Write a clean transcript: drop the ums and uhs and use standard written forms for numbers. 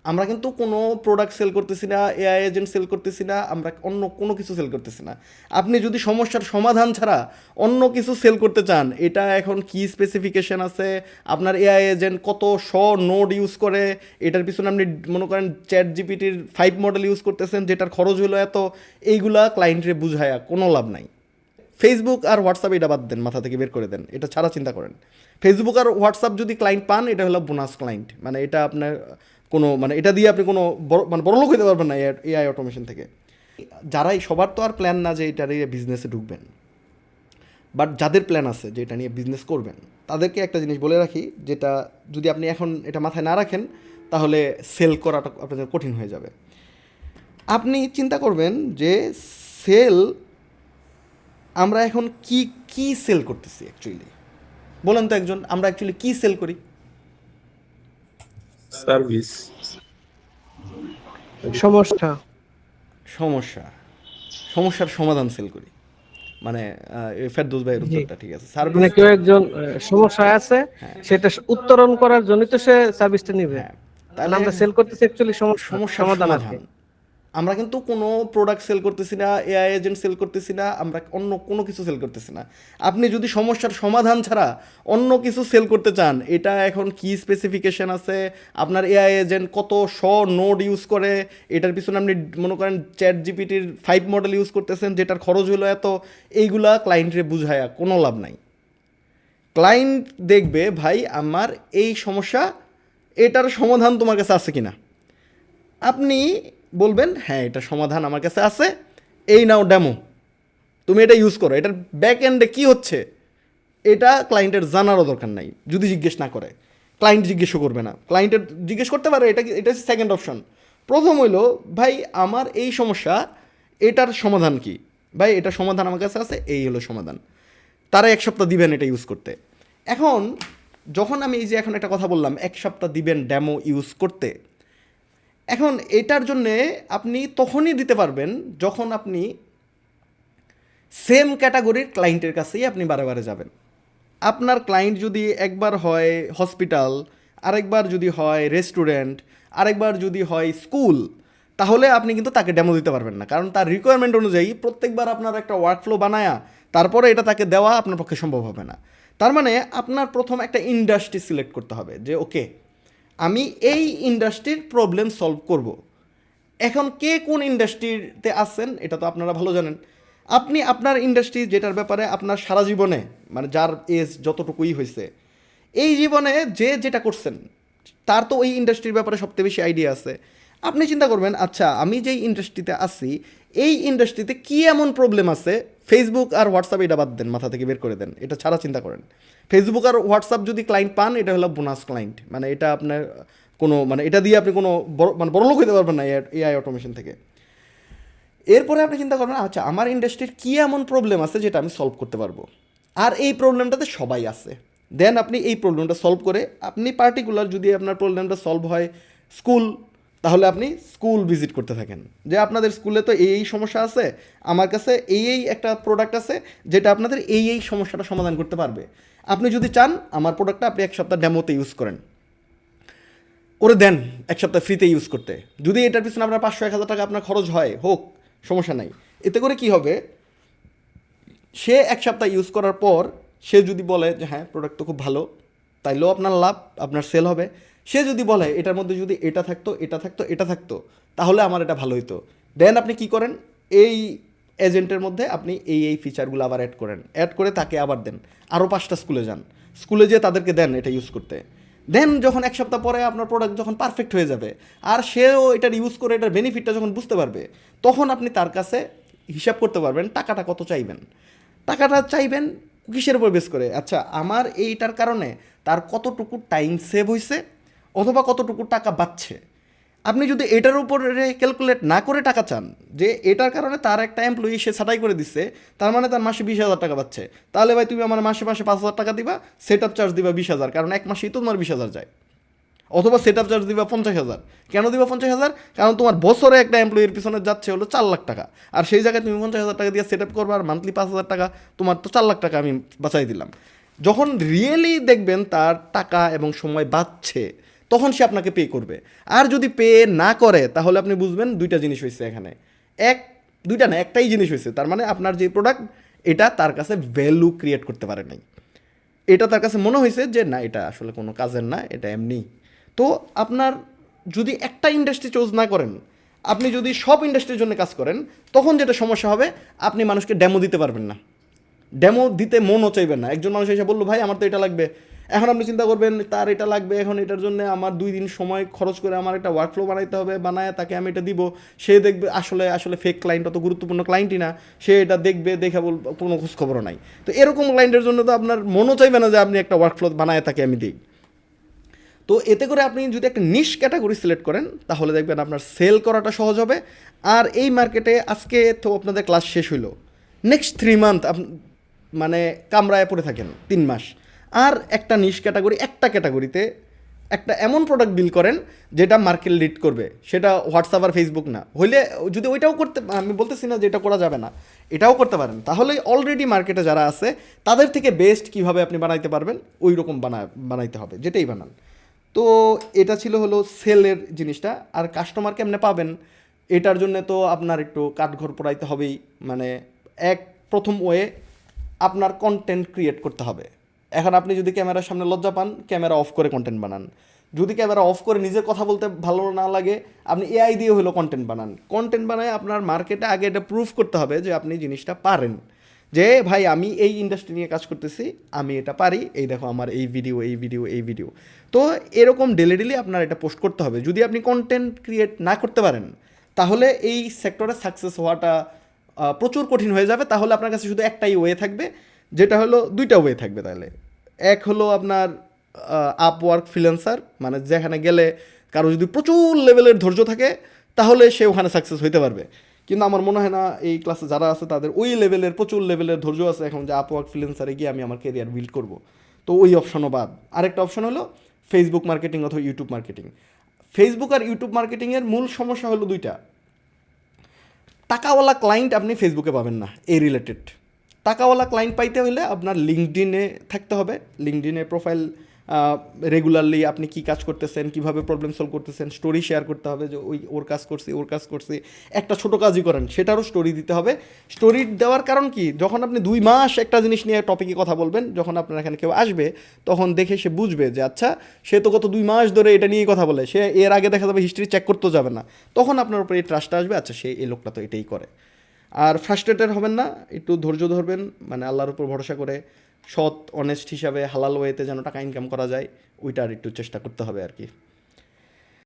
আমরা কিন্তু কোনো প্রোডাক্ট সেল করতেছি না, এআই এজেন্ট সেল করতেছি না, আমরা অন্য কোনো কিছু সেল করতেছি না। আপনি যদি সমস্যার সমাধান ছাড়া অন্য কিছু সেল করতে চান, এটা এখন কি স্পেসিফিকেশন আছে, আপনার এআই এজেন্ট কত নোড ইউজ করে, এটার পিছনে আপনি মনে করেন চ্যাট জিপিটির 5 মডেল ইউজ করতেছেন যেটার খরচ হলো এত, এইগুলা ক্লায়েন্টরে বুঝায়া কোনো লাভ নাই। ফেসবুক আর হোয়াটসঅ্যাপ এটা বাদ দেন, মাথা থেকে বের করে দেন, এটা ছাড়া চিন্তা করেন। ফেসবুক আর হোয়াটসঅ্যাপ যদি ক্লায়েন্ট পান, এটা হলো বোনাস ক্লায়েন্ট, মানে এটা আপনার কোনো মানে এটা দিয়ে আপনি কোনো বড়লোক হতে পারবেন না এআই অটোমেশন থেকে। যারাই সবার তো আর প্ল্যান না যে এটা নিয়ে বিজনেসে ঢুকবেন, বাট যাদের প্ল্যান আছে যে এটা নিয়ে বিজনেস করবেন, তাদেরকে একটা জিনিস বলে রাখি, যেটা যদি আপনি এখন এটা মাথায় না রাখেন তাহলে সেল করাটা আপনার জন্য কঠিন হয়ে যাবে। আপনি চিন্তা করবেন যে সেল, আমরা এখন কি কি সেল করতেছি অ্যাকচুয়ালি, বলেন তো একজন, আমরা অ্যাকচুয়ালি কি সেল করি? সার্ভিস। সমস্যা। সমস্যা, সমস্যার সমাধান সেল করি, মানে ফেরদৌস ভাইয়ের জি, উত্তরটা ঠিক আছে, মানে সার্ভিস। কেউ একজন সমস্যায় আছে, হ্যাঁ, সেটা উত্তরণ করার জন্যই তো সে সার্ভিসটা নিবে। হ্যাঁ, মানে তাহলে আমরা সেল করতেছি অ্যাকচুয়ালি সমস্যা সমস্যার সমাধান আর কি। সমাধান। আমরা কিন্তু কোনো প্রোডাক্ট সেল করতেছি না, এআই এজেন্ট সেল করতেছি না, আমরা অন্য কোনো কিছু সেল করতেছি না। আপনি যদি সমস্যার সমাধান ছাড়া অন্য কিছু সেল করতে চান, এটা এখন কি স্পেসিফিকেশন আছে, আপনার এআই এজেন্ট কত নোড ইউজ করে, এটার পিছনে আপনি মনে করেন চ্যাট জিপিটির 5 মডেল ইউজ করতেছেন যেটার খরচ হলো এত, এইগুলা ক্লায়েন্টরে বুঝায়া কোনো লাভ নাই। ক্লায়েন্ট দেখবে ভাই আমার এই সমস্যা, এটার সমাধান তোমার কাছে আছে কিনা। আপনি বলবেন হ্যাঁ এটা সমাধান আমার কাছে আছে, এই নাও ডেমো, তুমি এটা ইউজ করো। এটার ব্যাক এন্ডে কী হচ্ছে এটা ক্লায়েন্টের জানারও দরকার নাই, যদি জিজ্ঞেস না করে। ক্লায়েন্ট জিজ্ঞেসও করবে না, ক্লায়েন্টের জিজ্ঞেস করতে পারে, এটা সেকেন্ড অপশন। প্রথম হইলো ভাই আমার এই সমস্যা, এটার সমাধান কি, ভাই এটা সমাধান আমার কাছে আছে, এই হলো সমাধান। তারা 1 সপ্তাহ দিবেন এটা ইউজ করতে। এখন যখন আমি এই যে এখন একটা কথা বললাম 1 সপ্তাহ দিবেন ডেমো ইউজ করতে, এখন এটার জন্যে আপনি তখনই দিতে পারবেন যখন আপনি সেম ক্যাটাগরির ক্লায়েন্টের কাছেই আপনি বারে বারে যাবেন। আপনার ক্লায়েন্ট যদি একবার হয় হসপিটাল, আরেকবার যদি হয় রেস্টুরেন্ট, আরেকবার যদি হয় স্কুল, তাহলে আপনি কিন্তু তাকে ডেমো দিতে পারবেন না, কারণ তার রিকোয়ারমেন্ট অনুযায়ী প্রত্যেকবার আপনার একটা ওয়ার্কফ্লো বানায়া তারপরে এটা তাকে দেওয়া আপনার পক্ষে সম্ভব হবে না। তার মানে আপনার প্রথম একটা ইন্ডাস্ট্রি সিলেক্ট করতে হবে যে ওকে আমি এই ইন্ডাস্ট্রির প্রবলেম সলভ করব। এখন কে কোন ইন্ডাস্ট্রিতে আছেন এটা তো আপনারা ভালো জানেন। আপনি আপনার ইন্ডাস্ট্রি যেটার ব্যাপারে আপনার সারা জীবনে, মানে যার এজ যতটুকুই হয়েছে এই জীবনে যে যেটা করছেন, তার তো ওই ইন্ডাস্ট্রির ব্যাপারে সবথেকে বেশি আইডিয়া আছে। আপনি চিন্তা করবেন আচ্ছা আমি যেই ইন্ডাস্ট্রিতে আছি, এই ইন্ডাস্ট্রিতে কী এমন প্রবলেম আছে। ফেসবুক আর হোয়াটসঅ্যাপ এটা বাদ দেন, মাথা থেকে বের করে দেন, এটা ছাড়া চিন্তা করেন। ফেসবুক আর হোয়াটসঅ্যাপ যদি ক্লায়েন্ট পান, এটা হলো বোনাস ক্লায়েন্ট, মানে এটা আপনার কোনো মানে এটা দিয়ে আপনি কোনো বড়লোক হতে পারবেন না এআই অটোমেশন থেকে। এরপরে আপনি চিন্তা করবেন আচ্ছা আমার ইন্ডাস্ট্রির কী এমন প্রবলেম আছে যেটা আমি সলভ করতে পারবো, আর এই প্রবলেমটাতে সবাই আছে। দেন আপনি এই প্রবলেমটা সলভ করে, আপনি পার্টিকুলার যদি আপনার প্রবলেমটা সলভ হয় স্কুল, তাহলে আপনি স্কুল ভিজিট করতে থাকেন যে আপনাদের স্কুলে তো এই সমস্যা আছে, আমার কাছে এই একটা প্রোডাক্ট আছে যেটা আপনাদের এই সমস্যাটা সমাধান করতে পারবে। আপনি যদি চান আমার প্রোডাক্টটা আপনি 1 সপ্তাহ ডেমোতে ইউজ করেন, ওরে দেন 1 সপ্তাহ ফ্রিতে ইউজ করতে। যদি এটার পিছনে আপনার 500-1000 টাকা আপনার খরচ হয় হোক, সমস্যা নাই। এতে করে কি হবে, সে 1 সপ্তাহ ইউজ করার পর সে যদি বলে যে হ্যাঁ প্রোডাক্ট তো খুব ভালো, তাইলেও আপনার লাভ, আপনার সেল হবে। সে যদি বলে এটার মধ্যে যদি এটা থাকতো এটা থাকতো এটা থাকতো, তাহলে আমার এটা ভালো হতো। দেন আপনি কি করেন, এই এজেন্টের মধ্যে আপনি এই ফিচারগুলো আবার অ্যাড করেন, অ্যাড করে তাকে আবার দেন। আরও 5টা স্কুলে যান, স্কুলে যেয়ে তাদেরকে দেন এটা ইউজ করতে। দেন যখন 1 সপ্তাহ পরে আপনার প্রোডাক্ট যখন পারফেক্ট হয়ে যাবে, আর সেও এটার ইউজ করে এটার বেনিফিটটা যখন বুঝতে পারবে, তখন আপনি তার কাছে হিসাব করতে পারবেন টাকাটা কত চাইবেন। টাকাটা চাইবেন কিসের উপর বেস করে, আচ্ছা আমার এইটার কারণে তার কতটুকু টাইম সেভ হয়েছে অথবা কতটুকু টাকা বাঁচছে। আপনি যদি এটার উপরে ক্যালকুলেট না করে টাকা চান, যে এটার কারণে তার একটা এমপ্লয়ি সে ছাঁটাই করে দিচ্ছে, তার মানে তার মাসে 20,000 টাকা পাচ্ছে, তাহলে ভাই তুমি আমার মাসে মাসে 5,000 টাকা দিবা, সেট আপ চার্জ দিবা 20,000, কারণ এক মাসেই তো তোমার 20,000 যায়। অথবা সেট আপ চার্জ দিবা 50,000। কেন দিবা 50,000? কারণ তোমার বছরে একটা এমপ্লয়ির পিছনে যাচ্ছে হলো 4 লাখ টাকা, আর সেই জায়গায় তুমি 50,000 টাকা দিয়ে সেট আপ করবা, আর মান্থলি 5,000 টাকা, তোমার তো 4 লাখ টাকা আমি বাঁচাই দিলাম। যখন রিয়েলি দেখবেন তার টাকা এবং সময় বাঁচছে, তখন সে আপনাকে পে করবে। আর যদি পে না করে তাহলে আপনি বুঝবেন দুইটা জিনিস হয়েছে এখানে। দুইটা না, একটাই জিনিস হয়েছে, তার মানে আপনার যে প্রোডাক্ট এটা তার কাছে ভ্যালু ক্রিয়েট করতে পারে নাই। এটা তার কাছে মনে হয়েছে যে না, এটা আসলে কোনো কাজের না, এটা এমনি। তো আপনার যদি একটা ইন্ডাস্ট্রি চুজ না করেন, আপনি যদি সব ইন্ডাস্ট্রির জন্য কাজ করেন, তখন যেটা সমস্যা হবে, আপনি মানুষকে ডেমো দিতে পারবেন না, ডেমো দিতে মনও চাইবেন না। একজন মানুষ এসে বললো ভাই আমার তো এটা লাগবে, এখন আপনি চিন্তা করবেন তার এটা লাগবে, এখন এটার জন্য আমার 2 দিন সময় খরচ করে আমার একটা ওয়ার্কফ্লো বানাইতে হবে, বানায় তাকে আমি এটা দিব, সে দেখবে আসলে আসলে ফেক ক্লায়েন্ট, অত গুরুত্বপূর্ণ ক্লায়েন্টই না, সে এটা দেখবে, দেখে কোনো খোঁজখবরও নাই। তো এরকম ক্লায়েন্টের জন্য তো আপনার মনও চাইবে না যে আপনি একটা ওয়ার্কফ্লো বানায় তাকে আমি দিই। তো এতে করে আপনি যদি একটা নিশ ক্যাটাগরি সিলেক্ট করেন তাহলে দেখবেন আপনার সেল করাটা সহজ হবে। আর এই মার্কেটে আজকে তো আপনাদের ক্লাস শেষ হইলো, নেক্সট 3 মান্থ মানে কামরায় পড়ে থাকেন 3 মাস, আর একটা নিশ ক্যাটাগরি, একটা ক্যাটাগরিতে একটা এমন প্রোডাক্ট বিল করেন যেটা মার্কেট লিড করবে, সেটা হোয়াটসঅ্যাপ আর ফেসবুক না হইলে, যদি ওইটাও করতে, আমি বলতেছি না যে এটা করা যাবে না, এটাও করতে পারেন, তাহলে অলরেডি মার্কেটে যারা আছে তাদের থেকে বেস্ট কীভাবে আপনি বানাইতে পারবেন ওই রকম বানাইতে হবে, যেটাই বানান। তো এটা ছিল হলো সেলের জিনিসটা। আর কাস্টমার কেমনে পাবেন, এটার জন্য তো আপনার একটু কাঠঘর পোড়াইতে হবেই। মানে প্রথম ওয়ে আপনার কন্টেন্ট ক্রিয়েট করতে হবে। এখন আপনি যদি ক্যামেরার সামনে লজ্জা পান, ক্যামেরা অফ করে কন্টেন্ট বানান। যদি ক্যামেরা অফ করে নিজের কথা বলতে ভালো না লাগে, আপনি এআই দিয়ে হলো কন্টেন্ট বানান। কন্টেন্ট বানায় আপনার মার্কেটে আগে এটা প্রুফ করতে হবে যে আপনি জিনিসটা পারেন, যে ভাই আমি এই ইন্ডাস্ট্রি নিয়ে কাজ করতেছি, আমি এটা পারি, এই দেখো আমার এই ভিডিও, এই ভিডিও, এই ভিডিও। তো এরকম ডেলি আপনার এটা পোস্ট করতে হবে। যদি আপনি কন্টেন্ট ক্রিয়েট না করতে পারেন তাহলে এই সেক্টরে সাকসেস হওয়াটা প্রচুর কঠিন হয়ে যাবে। তাহলে আপনার কাছে শুধু একটাই ওয়ে থাকবে, যেটা হলো দুইটা ওয়ে থাকবে তাহলে। এক হলো আপনার আপওয়ার্ক ফ্রিল্যান্সার, মানে যেখানে গেলে কারো যদি প্রচুর লেভেলের ধৈর্য থাকে তাহলে সে ওখানে সাকসেস হইতে পারবে। কিন্তু আমার মনে হয় না এই ক্লাসে যারা আছে তাদের ওই লেভেলের, প্রচুর লেভেলের ধৈর্য আছে এখন যে আপওয়ার্ক ফ্রিল্যান্সারে গিয়ে আমি আমার কেরিয়ার বিল্ড করব। তো ওই অপশনও বাদ। আরেকটা অপশন হলো ফেসবুক মার্কেটিং অথবা ইউটিউব মার্কেটিং। ফেসবুক আর ইউটিউব মার্কেটিংয়ের মূল সমস্যা হলো দুইটা। টাকাওয়ালা ক্লায়েন্ট আপনি ফেসবুকে পাবেন না এই রিলেটেড। টাকাওয়ালা ক্লায়েন্ট পাইতে হলে আপনার লিঙ্কডইনে থাকতে হবে। লিঙ্কডইনে প্রোফাইল রেগুলারলি আপনি কী কাজ করতেছেন, কীভাবে প্রবলেম সলভ করতেছেন, স্টোরি শেয়ার করতে হবে যে ওর কাজ করছি, ওর কাজ করছি। একটা ছোটো কাজই করেন সেটারও স্টোরি দিতে হবে। স্টোরি দেওয়ার কারণ কি, যখন আপনি 2 মাস একটা জিনিস নিয়ে টপিকে কথা বলবেন, যখন আপনার এখানে কেউ আসবে তখন দেখে সে বুঝবে যে আচ্ছা সে তো গত 2 মাস ধরে এটা নিয়েই কথা বলে, সে এর আগে দেখা যাবে হিস্ট্রি চেক করতেও যাবে না। তখন আপনার উপরে এই ট্রাস্টটা আসবে, আচ্ছা সে এই লোকটা তো এটাই করে। আর ফ্রাস্ট্রেটেড হবেন না, একটু ধৈর্য ধরবেন, মানে আল্লাহর উপর ভরসা করে সৎ অনেস্ট হিসাবে হালাল ওয়েতে যেন টাকা ইনকাম করা যায় ওইটার একটু চেষ্টা করতে হবে আর কি।